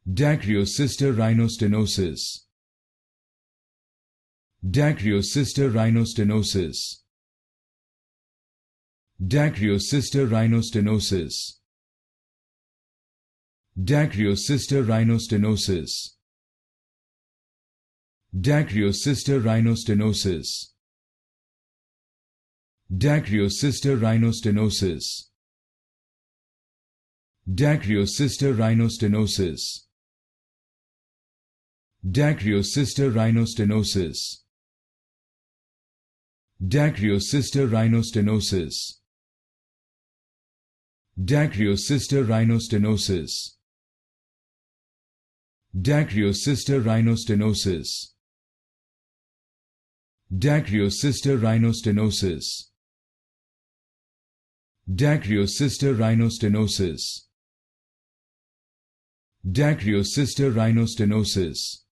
Dacryocystorhinostenosis. Dacryocystorhinostenosis. Dacryocystorhinostenosis. Dacryocystorhinostenosis. Dacryocystorhinostenosis. Dacryocystorhinostenosis. Dacryocystorhinostenosis. Dacryocystorhinostenosis. Dacryocystorhinostenosis. Dacryocystorhinostenosis. Dacryocystorhinostenosis. Dacryocystorhinostenosis. Dacryocystorhinostenosis. Dacryocystorhinostenosis.